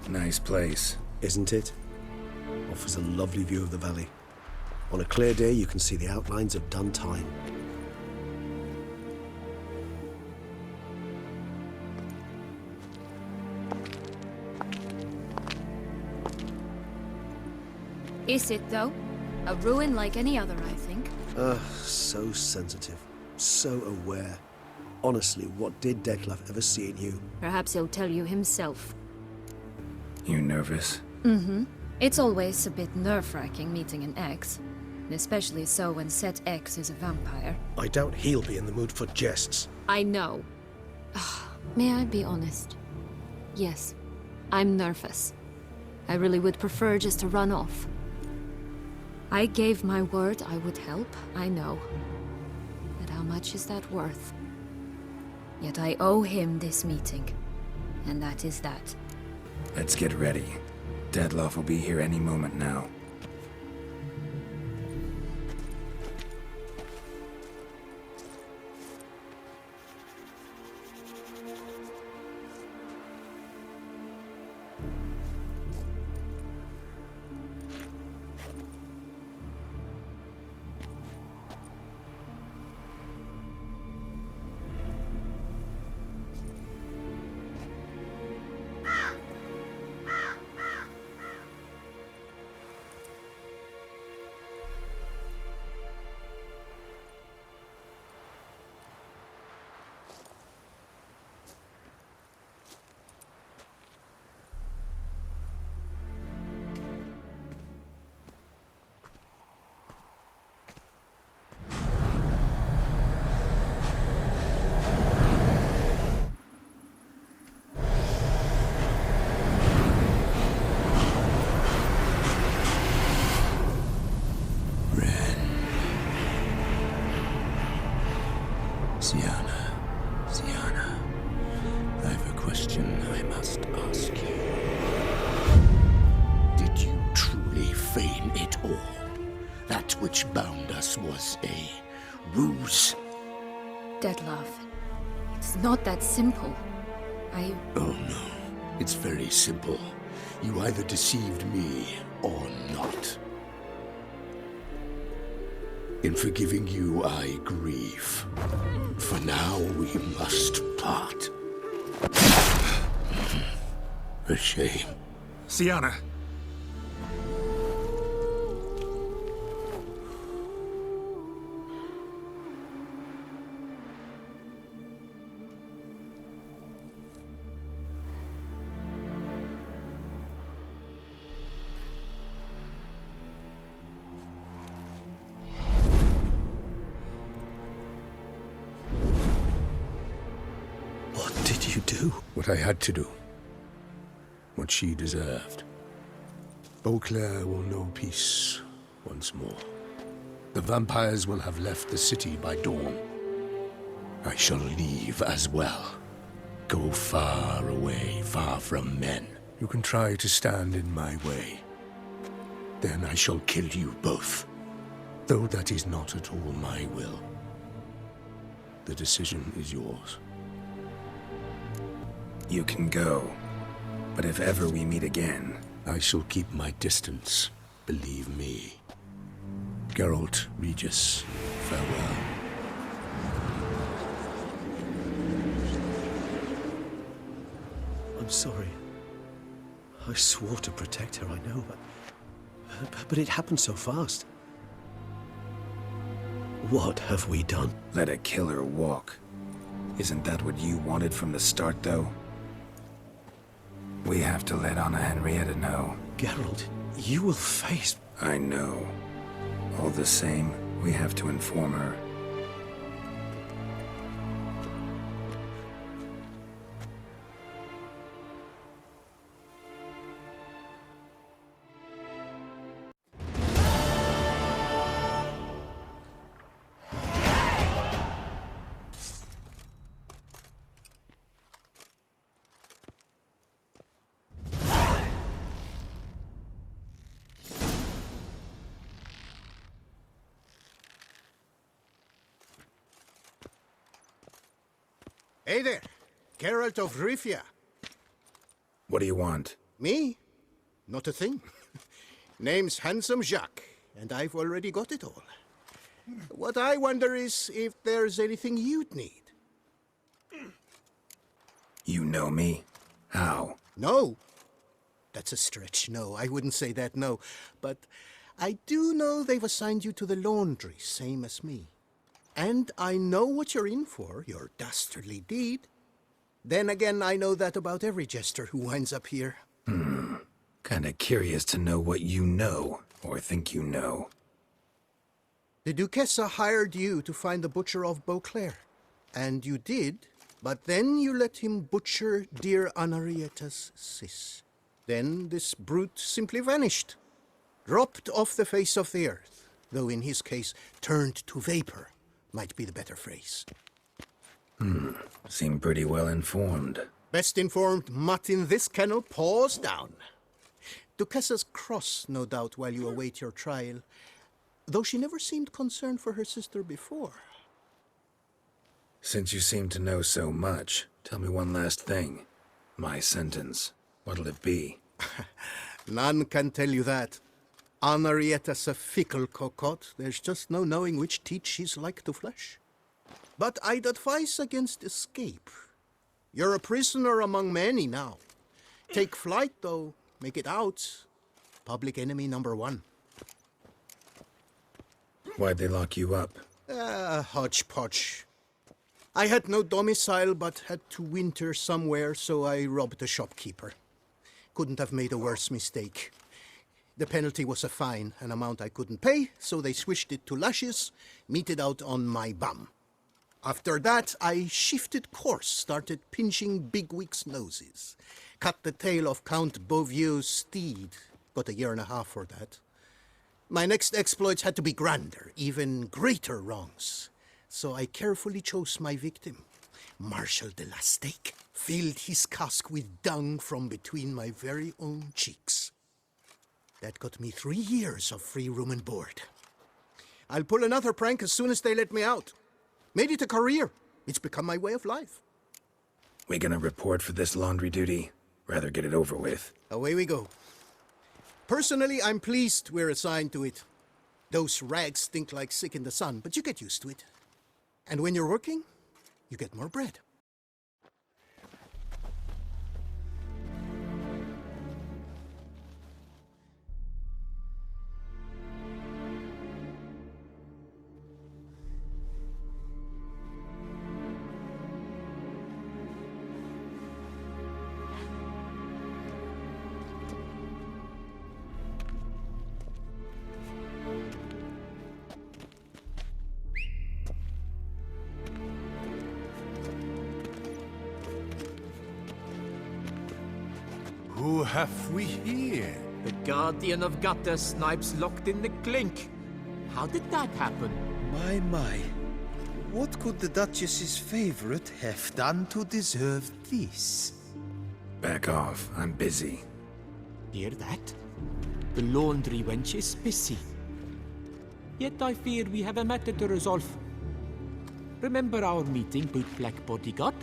Nice place. Isn't it? Offers a lovely view of the valley. On a clear day, you can see the outlines of done time. Is it, though? A ruin like any other, I think. So sensitive. So aware. Honestly, what did Detlef ever see in you? Perhaps he'll tell you himself. You nervous? Mm-hmm. It's always a bit nerve-wracking meeting an ex. Especially so when said ex is a vampire. I doubt he'll be in the mood for jests. I know. May I be honest? Yes, I'm nervous. I really would prefer just to run off. I gave my word I would help, I know. But how much is that worth? Yet I owe him this meeting. And that is that. Let's get ready. Detlef will be here any moment now. Sienna, I've a question I must ask you. Did you truly feign it all? That which bound us was a ruse? Detlef, it's not that simple. Oh no, it's very simple. You either deceived me or not. In forgiving you, I grieve. For now, we must part. A shame. Sienna. You do? What I had to do. What she deserved. Beauclair will know peace once more. The vampires will have left the city by dawn. I shall leave as well. Go far away, far from men. You can try to stand in my way. Then I shall kill you both. Though that is not at all my will. The decision is yours. You can go. But if ever we meet again... I shall keep my distance, believe me. Geralt, Regis, farewell. I'm sorry. I swore to protect her, I know, but it happened so fast. What have we done? Let a killer walk. Isn't that what you wanted from the start, though? We have to let Anna Henrietta know. Geralt, you will face... I know. All the same, we have to inform her. Hey there, Geralt of Rivia. What do you want? Me? Not a thing. Name's Handsome Jacques, and I've already got it all. What I wonder is if there's anything you'd need. You know me? How? No. That's a stretch, no. I wouldn't say that, no. But I do know they've assigned you to the laundry, same as me. And I know what you're in for, your dastardly deed. Then again, I know that about every jester who winds up here. Kinda curious to know what you know, or think you know. The Duchessa hired you to find the butcher of Beauclair. And you did, but then you let him butcher dear Anarietta's sis. Then this brute simply vanished. Dropped off the face of the earth, though in his case, turned to vapor, might be the better phrase. Seem pretty well informed. Best informed mutt in this kennel, paws down. Duchessa's cross, no doubt, while you await your trial, though she never seemed concerned for her sister before. Since you seem to know so much, tell me one last thing. My sentence. What'll it be? None can tell you that. Anarietta's a fickle cocotte. There's just no knowing which teat she's like to flesh. But I'd advise against escape. You're a prisoner among many now. Take flight, though. Make it out. Public enemy number one. Why'd they lock you up? Hodgepodge. I had no domicile, but had to winter somewhere, so I robbed a shopkeeper. Couldn't have made a worse mistake. The penalty was a fine, an amount I couldn't pay, so they switched it to lashes, meted out on my bum. After that, I shifted course, started pinching bigwigs' noses. Cut the tail of Count Beauvieux's steed. Got 1.5 years for that. My next exploits had to be grander, even greater wrongs. So I carefully chose my victim. Marshal de la Stake filled his cask with dung from between my very own cheeks. That got me 3 years of free room and board. I'll pull another prank as soon as they let me out. Made it a career. It's become my way of life. We gonna report for this laundry duty? Rather get it over with. Away we go. Personally, I'm pleased we're assigned to it. Those rags stink like sick in the sun, but you get used to it. And when you're working, you get more bread. Who have we here? The Guardian of Gutter Snipes locked in the clink. How did that happen? My. What could the Duchess's favorite have done to deserve this? Back off. I'm busy. Hear that? The laundry wench is busy. Yet I fear we have a matter to resolve. Remember our meeting, bootblack bodyguard?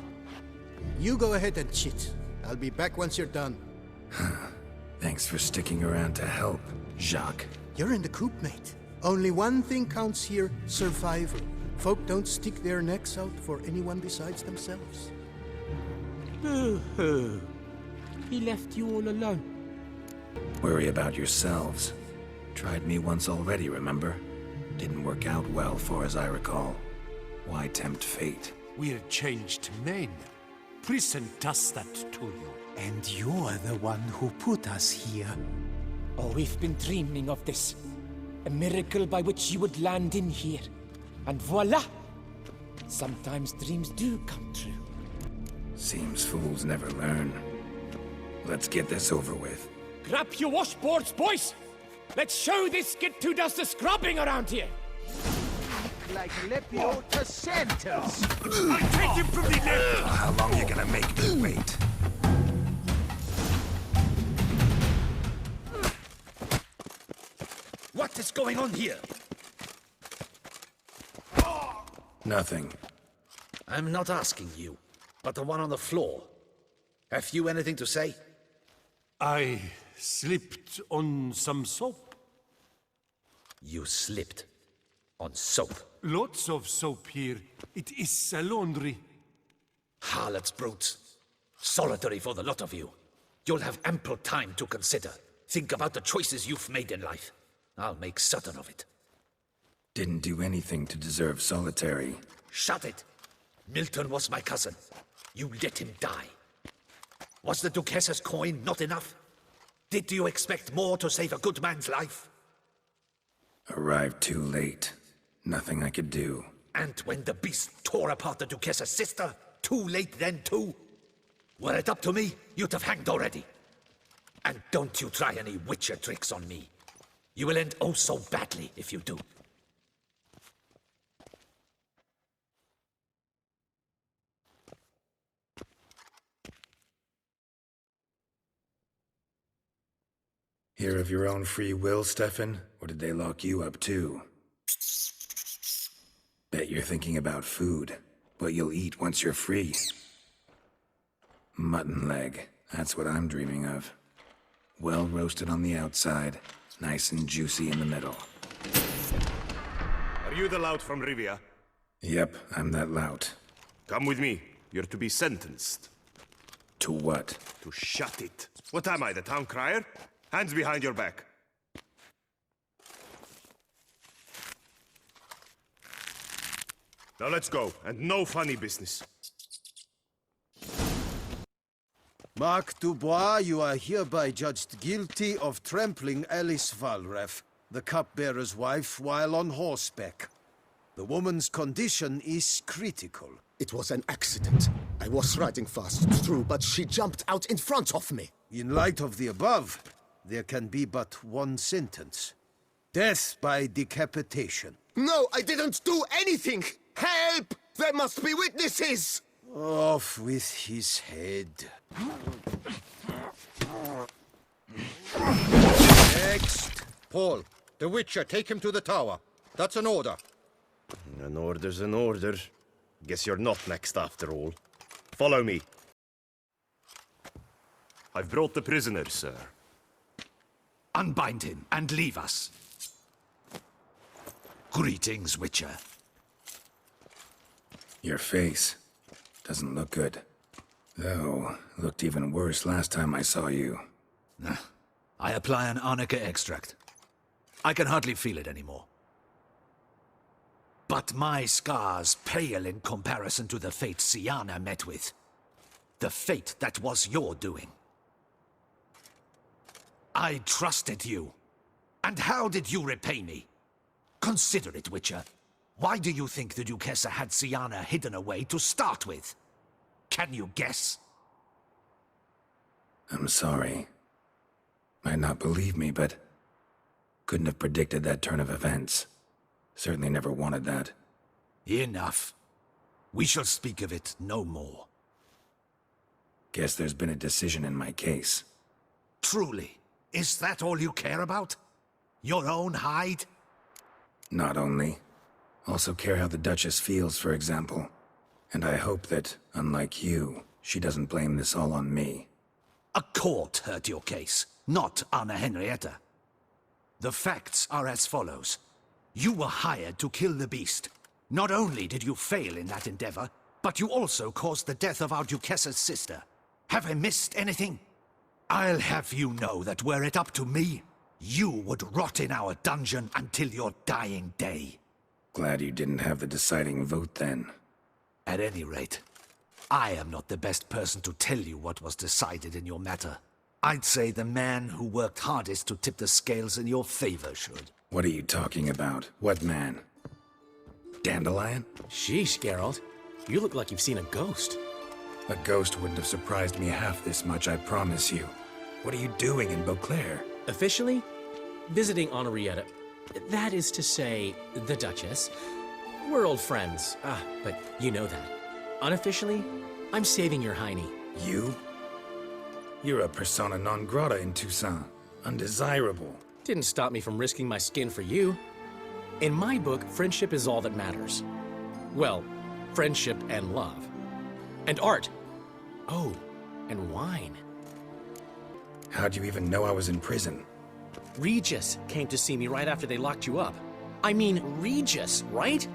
You go ahead and chit. I'll be back once you're done. Thanks for sticking around to help, Jacques. You're in the coop, mate. Only one thing counts here, survival. Folk don't stick their necks out for anyone besides themselves. Boo-hoo. He left you all alone. Worry about yourselves. Tried me once already, remember? Didn't work out well, far as I recall. Why tempt fate? We're changed men. Prison does that to you. And you're the one who put us here. Oh, we've been dreaming of this. A miracle by which you would land in here. And voila! Sometimes dreams do come true. Seems fools never learn. Let's get this over with. Grab your washboards, boys! Let's show this git who does the scrubbing around here! Like Lepiota Santos. I take him from the left! How long you gonna make me wait? What is going on here? Nothing. I'm not asking you, but the one on the floor. Have you anything to say? I slipped on some soap. You slipped on soap. Lots of soap here. It is a laundry. Harlots, brutes. Solitary for the lot of you. You'll have ample time to consider. Think about the choices you've made in life. I'll make certain of it. Didn't do anything to deserve solitary. Shut it! Milton was my cousin. You let him die. Was the Duchess's coin not enough? Did you expect more to save a good man's life? Arrived too late. Nothing I could do. And when the beast tore apart the Duchess's sister, too late then too? Were it up to me, you'd have hanged already. And don't you try any Witcher tricks on me. You will end oh so badly if you do. Here of your own free will, Stefan? Or did they lock you up too? Bet you're thinking about food. What you'll eat once you're free. Mutton leg. That's what I'm dreaming of. Well roasted on the outside, nice and juicy in the middle. Are you the lout from Rivia? Yep, I'm that lout. Come with me. You're to be sentenced. To what? To shut it. What am I, the town crier? Hands behind your back. Now let's go, and no funny business. Mark Dubois, you are hereby judged guilty of trampling Alice Valref, the cupbearer's wife, while on horseback. The woman's condition is critical. It was an accident. I was riding fast, true, but she jumped out in front of me. In light of the above, there can be but one sentence. Death by decapitation. No, I didn't do anything! Help! There must be witnesses! Off with his head. Next! Paul, the Witcher, take him to the tower. That's an order. An order's an order. Guess you're not next after all. Follow me. I've brought the prisoner, sir. Unbind him and leave us. Greetings, Witcher. Your face doesn't look good. Though, looked even worse last time I saw you. I apply an arnica extract. I can hardly feel it anymore. But my scars pale in comparison to the fate Siana met with. The fate that was your doing. I trusted you. And how did you repay me? Consider it, Witcher. Why do you think the Duchessa had Siana hidden away to start with? Can you guess? I'm sorry. Might not believe me, but couldn't have predicted that turn of events. Certainly never wanted that. Enough. We shall speak of it no more. Guess there's been a decision in my case. Truly, is that all you care about? Your own hide? Not only. Also care how the Duchess feels, for example. And I hope that, unlike you, she doesn't blame this all on me. A court heard your case, not Anna Henrietta. The facts are as follows. You were hired to kill the beast. Not only did you fail in that endeavor, but you also caused the death of our Duchessa's sister. Have I missed anything? I'll have you know that were it up to me, you would rot in our dungeon until your dying day. Glad you didn't have the deciding vote then. At any rate, I am not the best person to tell you what was decided in your matter. I'd say the man who worked hardest to tip the scales in your favor should. What are you talking about? What man? Dandelion? Sheesh, Geralt. You look like you've seen a ghost. A ghost wouldn't have surprised me half this much, I promise you. What are you doing in Beauclair? Officially, visiting Henrietta. That is to say, the Duchess. We're old friends. But you know that. Unofficially, I'm saving your hiney. You? You're a persona non grata in Toussaint. Undesirable. Didn't stop me from risking my skin for you. In my book, friendship is all that matters. Well, friendship and love. And art. Oh, and wine. How'd you even know I was in prison? Regis came to see me right after they locked you up. I mean, Regis, right?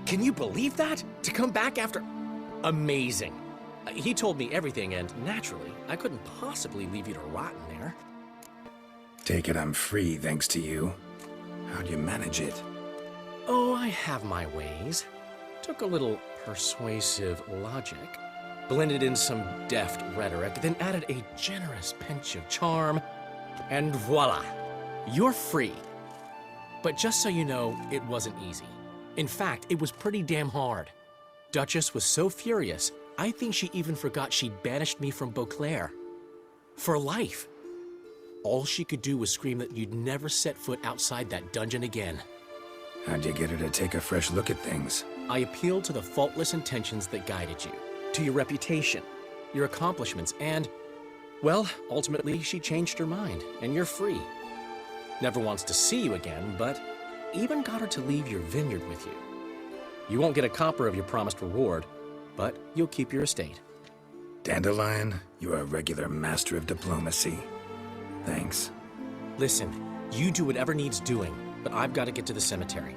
Can you believe that? To come back after... Amazing. He told me everything, and naturally, I couldn't possibly leave you to rot in there. Take it I'm free thanks to you. How'd you manage it? Oh, I have my ways. Took a little persuasive logic, blended in some deft rhetoric, then added a generous pinch of charm, and voila! You're free. But just so you know, it wasn't easy. In fact, it was pretty damn hard. Duchess was so furious, I think she even forgot she'd banished me from Beauclair. For life. All she could do was scream that you'd never set foot outside that dungeon again. How'd you get her to take a fresh look at things? I appealed to the faultless intentions that guided you, to your reputation, your accomplishments, and, well, ultimately she changed her mind, and you're free. Never wants to see you again, but even got her to leave your vineyard with you. You won't get a copper of your promised reward, but you'll keep your estate. Dandelion, you're a regular master of diplomacy. Thanks. Listen, you do whatever needs doing, but I've got to get to the cemetery.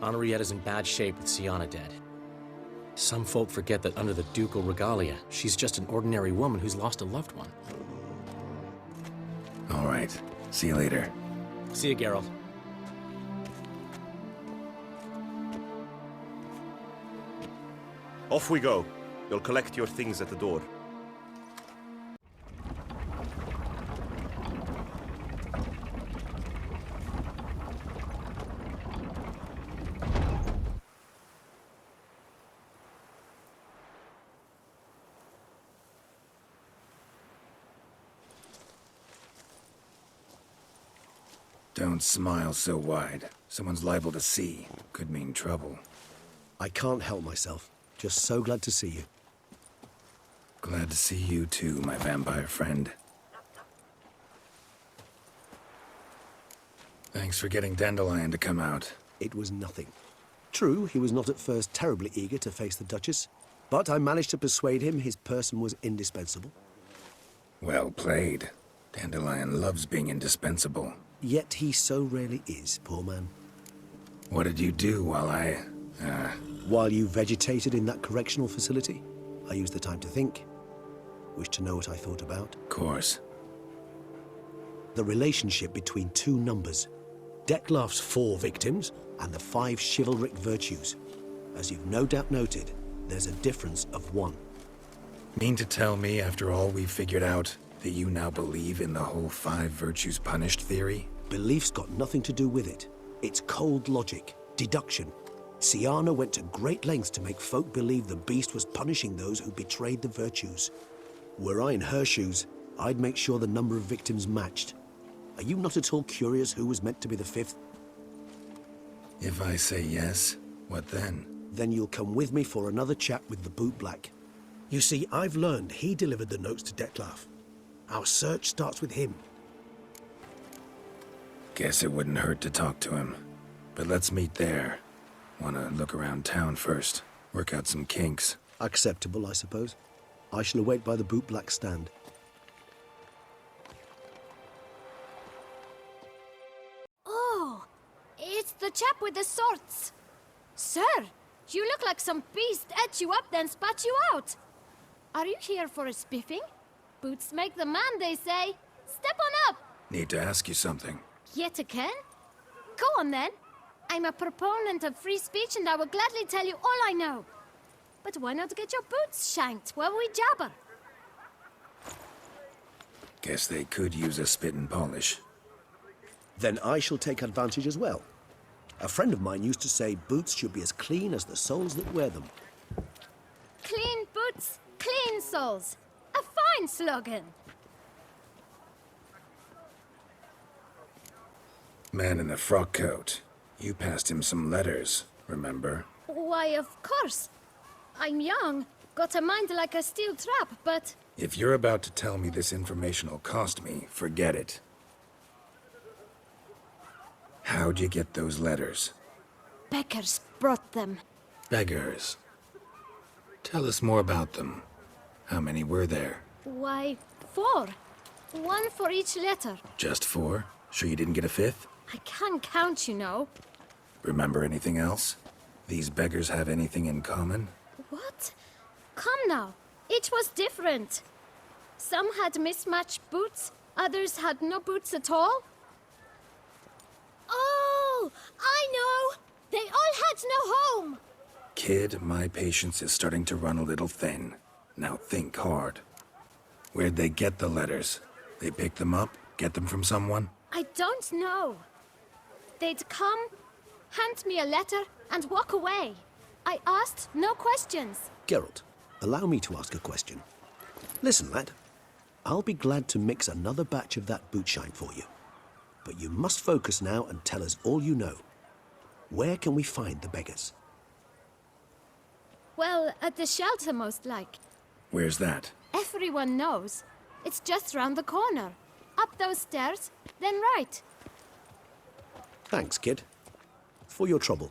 Henrietta's in bad shape with Siana dead. Some folk forget that under the ducal regalia, she's just an ordinary woman who's lost a loved one. All right. See you later. See you, Geralt. Off we go. You'll collect your things at the door. Don't smile so wide. Someone's liable to see. Could mean trouble. I can't help myself. Just so glad to see you. Glad to see you too, my vampire friend. Thanks for getting Dandelion to come out. It was nothing. True, he was not at first terribly eager to face the Duchess, but I managed to persuade him his person was indispensable. Well played. Dandelion loves being indispensable. Yet he so rarely is, poor man. What did you do while While you vegetated in that correctional facility, I used the time to think. Wish to know what I thought about? Of course. The relationship between two numbers. Dettlaff's 4 victims and the 5 chivalric virtues. As you've no doubt noted, there's a difference of 1. Mean to tell me, after all we've figured out, that you now believe in the whole 5 virtues punished theory? Belief's got nothing to do with it. It's cold logic, deduction. Siana went to great lengths to make folk believe the beast was punishing those who betrayed the virtues. Were I in her shoes, I'd make sure the number of victims matched. Are you not at all curious who was meant to be the 5th? If I say yes, what then? Then you'll come with me for another chat with the bootblack. You see, I've learned he delivered the notes to Dettlaff. Our search starts with him. Guess it wouldn't hurt to talk to him. But let's meet there. Wanna look around town first. Work out some kinks. Acceptable, I suppose. I shall await by the bootblack stand. Oh, it's the chap with the swords. Sir, you look like some beast ate you up then spat you out. Are you here for a spiffing? Boots make the man, they say. Step on up. Need to ask you something. Yet again? Go on then. I'm a proponent of free speech and I will gladly tell you all I know. But why not get your boots shanked while we jabber? Guess they could use a spit and polish. Then I shall take advantage as well. A friend of mine used to say boots should be as clean as the soles that wear them. Clean boots, clean soles. A fine slogan. Man in the frock coat. You passed him some letters, remember? Why, of course. I'm young, got a mind like a steel trap, but... If you're about to tell me this information will cost me, forget it. How'd you get those letters? Beggars brought them. Beggars. Tell us more about them. How many were there? Why, 4. One for each letter. Just 4? Sure you didn't get a 5th? I can't count, you know. Remember anything else? These beggars have anything in common? What? Come now. Each was different. Some had mismatched boots, others had no boots at all. Oh, I know! They all had no home! Kid, my patience is starting to run a little thin. Now think hard. Where'd they get the letters? They pick them up? Get them from someone? I don't know. They'd come, hand me a letter, and walk away. I asked no questions. Geralt, allow me to ask a question. Listen, lad. I'll be glad to mix another batch of that bootshine for you. But you must focus now and tell us all you know. Where can we find the beggars? Well, at the shelter, most like. Where's that? Everyone knows. It's just round the corner. Up those stairs, then right. Thanks, kid. For your trouble.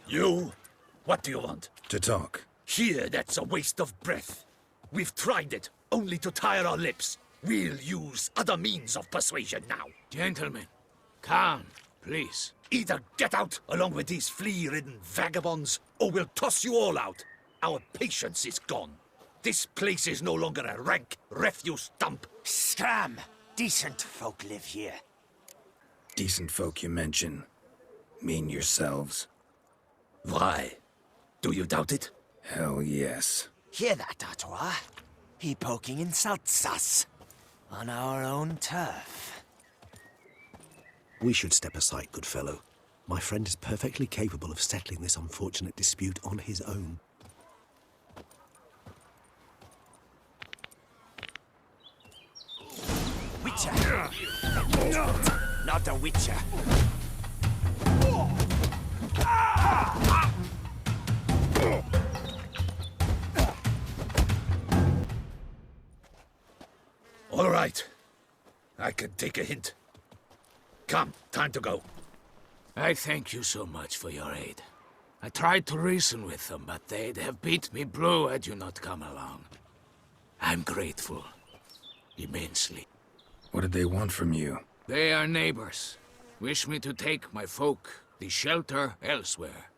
You? What do you want? To talk. Here, that's a waste of breath. We've tried it, only to tire our lips. We'll use other means of persuasion now. Gentlemen, calm, please. Either get out along with these flea-ridden vagabonds, or we'll toss you all out. Our patience is gone. This place is no longer a rank refuse dump. Scram! Decent folk live here. Decent folk you mention. Mean yourselves. Why? Do you doubt it? Hell yes. Hear that, Artois? He poking insults us. On our own turf. We should step aside, good fellow. My friend is perfectly capable of settling this unfortunate dispute on his own. Witcher! Not a witcher. All right. I can take a hint. Come, time to go. I thank you so much for your aid. I tried to reason with them, but they'd have beat me blue had you not come along. I'm grateful. Immensely. What did they want from you? They are neighbors. Wish me to take my folk, the shelter, elsewhere.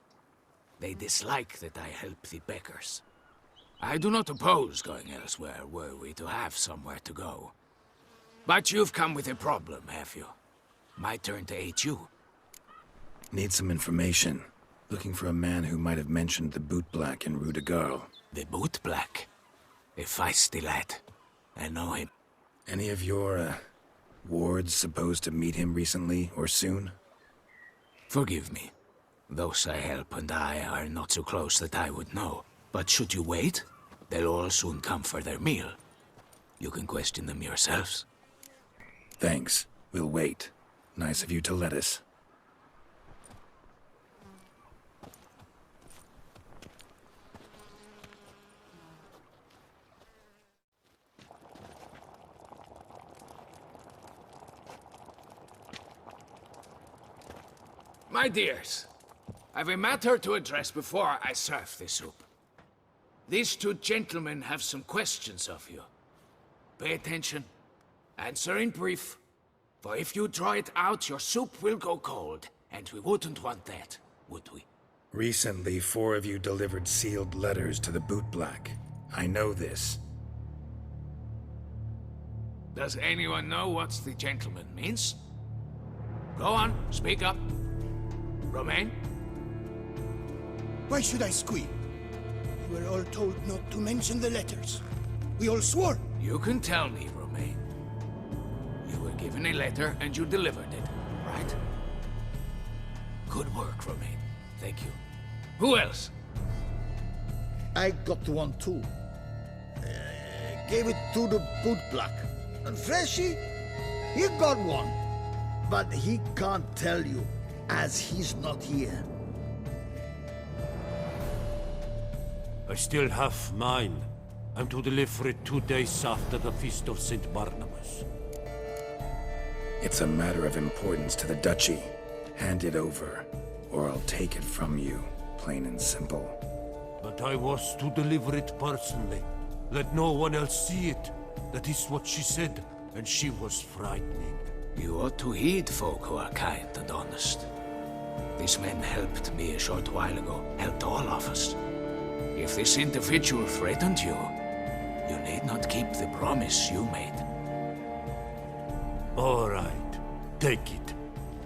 They dislike that I help the beggars. I do not oppose going elsewhere, were we to have somewhere to go. But you've come with a problem, have you? My turn to aid you. Need some information. Looking for a man who might have mentioned the bootblack in Rue de Garl. The bootblack? A feisty lad. I know him. Any of your, wards supposed to meet him recently or soon? Forgive me. Those I help and I are not so close that I would know. But should you wait, they'll all soon come for their meal. You can question them yourselves. Thanks. We'll wait. Nice of you to let us. My dears, I've a matter to address before I serve the soup. These two gentlemen have some questions of you. Pay attention. Answer in brief. For if you draw it out, your soup will go cold. And we wouldn't want that, would we? Recently, 4 of you delivered sealed letters to the bootblack. I know this. Does anyone know what the gentleman means? Go on, speak up. Romain? Why should I squeal? We were all told not to mention the letters. We all swore. You can tell me, Romain. You were given a letter and you delivered it, right? Good work, Romain. Thank you. Who else? I got one too. Gave it to the bootblack. And Freshy, he got one. But he can't tell you, as he's not here. I still have mine. I'm to deliver it 2 days after the Feast of St. Barnabas. It's a matter of importance to the Duchy. Hand it over, or I'll take it from you, plain and simple. But I was to deliver it personally. Let no one else see it. That is what she said, and she was frightening. You ought to heed folk who are kind and honest. These men helped me a short while ago, helped all of us. If this individual threatened you, you need not keep the promise you made. All right, take it.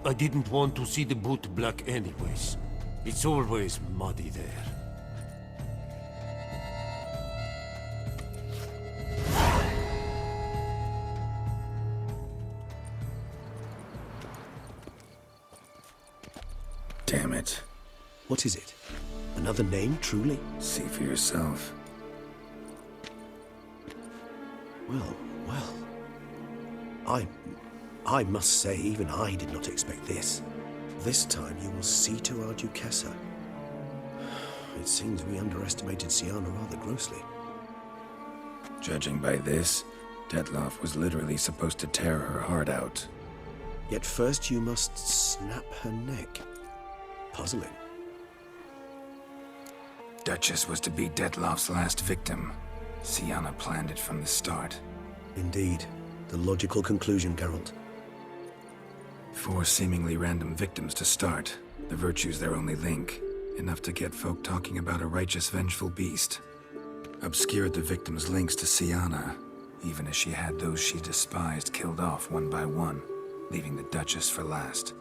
I didn't want to see the boot black anyways. It's always muddy there. Damn it. What is it? Another name, truly? See for yourself. Well. I must say, even I did not expect this. This time you will see to our Duchessa. It seems we underestimated Siana rather grossly. Judging by this, Detloff was literally supposed to tear her heart out. Yet first you must snap her neck. Puzzling. Duchess was to be Detloff's last victim. Siana planned it from the start. Indeed. The logical conclusion, Geralt. 4 seemingly random victims to start. The virtue's their only link. Enough to get folk talking about a righteous, vengeful beast. Obscured the victims' links to Siana, even as she had those she despised killed off one by one, leaving the Duchess for last.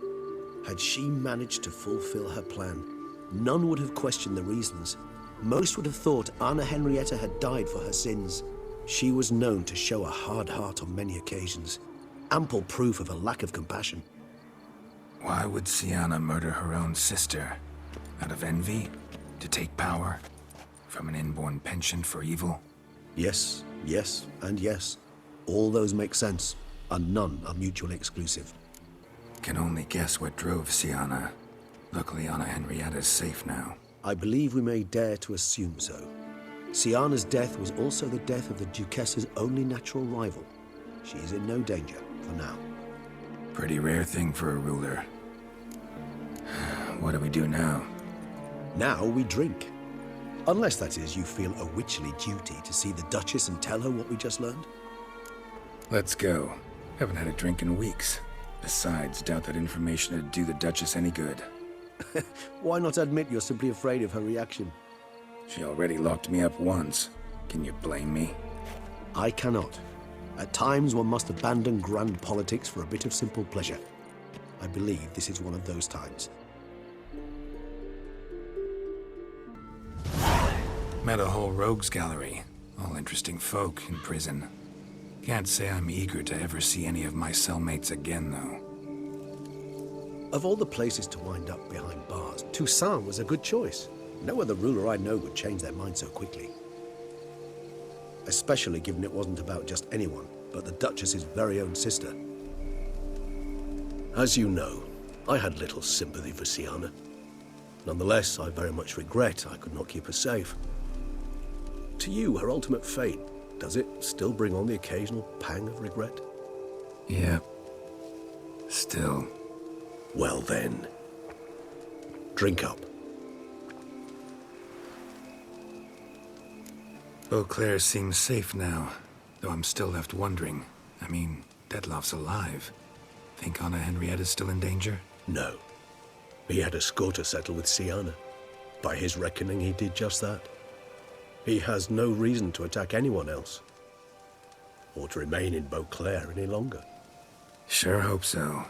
Had she managed to fulfill her plan, none would have questioned the reasons. Most would have thought Anna Henrietta had died for her sins. She was known to show a hard heart on many occasions. Ample proof of a lack of compassion. Why would Siana murder her own sister? Out of envy? To take power? From an inborn penchant for evil? Yes, and yes. All those make sense, and none are mutually exclusive. Can only guess what drove Siana. Luckily, Anna Henrietta's safe now. I believe we may dare to assume so. Siana's death was also the death of the Duchessa's only natural rival. She is in no danger, for now. Pretty rare thing for a ruler. What do we do now? Now we drink. Unless, that is, you feel a witchly duty to see the Duchess and tell her what we just learned. Let's go. Haven't had a drink in weeks. Besides, doubt that information would do the Duchess any good. Why not admit you're simply afraid of her reaction? She already locked me up once. Can you blame me? I cannot. At times one must abandon grand politics for a bit of simple pleasure. I believe this is one of those times. Met a whole rogues gallery. All interesting folk in prison. Can't say I'm eager to ever see any of my cellmates again, though. Of all the places to wind up behind bars, Toussaint was a good choice. No other ruler I know would change their mind so quickly. Especially given it wasn't about just anyone, but the Duchess's very own sister. As you know, I had little sympathy for Siana. Nonetheless, I very much regret I could not keep her safe. To you, her ultimate fate, does it still bring on the occasional pang of regret? Yeah. Still. Well then. Drink up. Beauclair seems safe now, though I'm still left wondering. I mean, Detloff's alive. Think Anna Henrietta's still in danger? No. He had a score to settle with Siana. By his reckoning, he did just that. He has no reason to attack anyone else. Or to remain in Beauclair any longer. Sure hope so.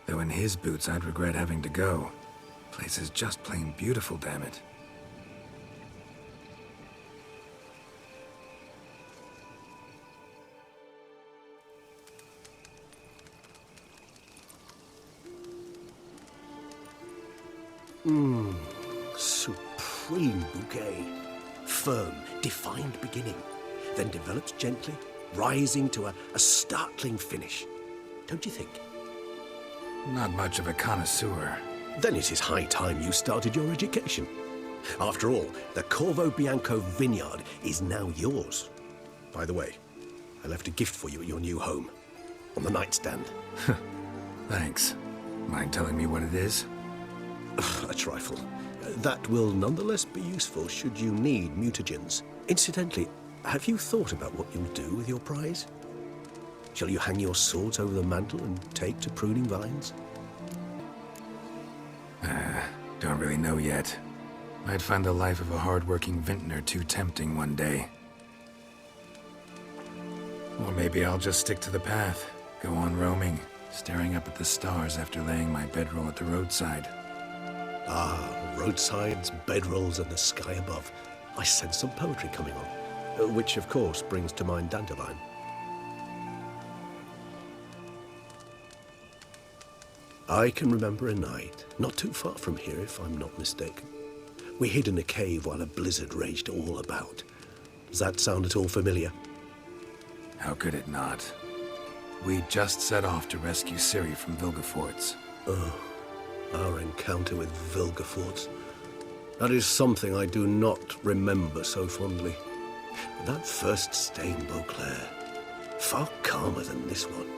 Though in his boots, I'd regret having to go. Place is just plain beautiful, damn it. Supreme bouquet. Firm, defined beginning, then develops gently, rising to a startling finish. Don't you think? Not much of a connoisseur. Then it is high time you started your education. After all, the Corvo Bianco vineyard is now yours. By the way, I left a gift for you at your new home. On the nightstand. Thanks. Mind telling me what it is? A trifle. That will nonetheless be useful should you need mutagens. Incidentally, Have you thought about what you'll do with your prize? Shall you hang your swords over the mantle and take to pruning vines? Don't really know yet. Might find the life of a hard-working vintner too tempting one day. Or maybe I'll just stick to the path, go on roaming, staring up at the stars after laying my bedroll at the roadside. Ah, roadsides, bedrolls, and the sky above. I sense some poetry coming on, which of course brings to mind Dandelion. I can remember a night, not too far from here if I'm not mistaken. We hid in a cave while a blizzard raged all about. Does that sound at all familiar? How could it not? We just set off to rescue Ciri from Vilgefortz. Oh, our encounter with Vilgefortz. That is something I do not remember so fondly. But that first stay in Beauclair, far calmer than this one.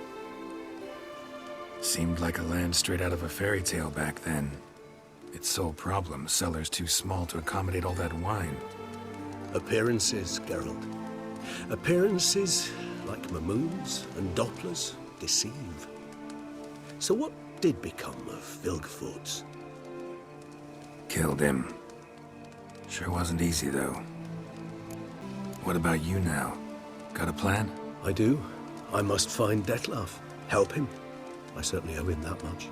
Seemed like a land straight out of a fairy tale back then. Its sole problem, cellars too small to accommodate all that wine. Appearances, Geralt. Appearances, like Mamoons and Dopplers, deceive. So what did become of Vilgefortz? Killed him. Sure wasn't easy, though. What about you now? Got a plan? I do. I must find Dettlaff. Help him. I certainly owe him that much.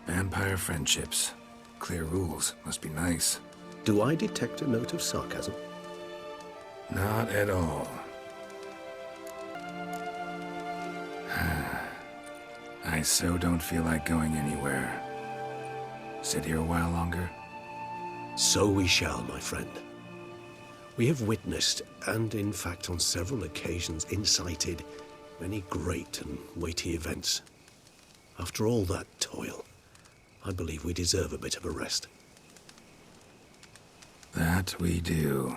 Vampire friendships. Clear rules. Must be nice. Do I detect a note of sarcasm? Not at all. I so don't feel like going anywhere. Sit here a while longer? So we shall, my friend. We have witnessed, and in fact on several occasions incited, many great and weighty events. After all that toil, I believe we deserve a bit of a rest. That we do.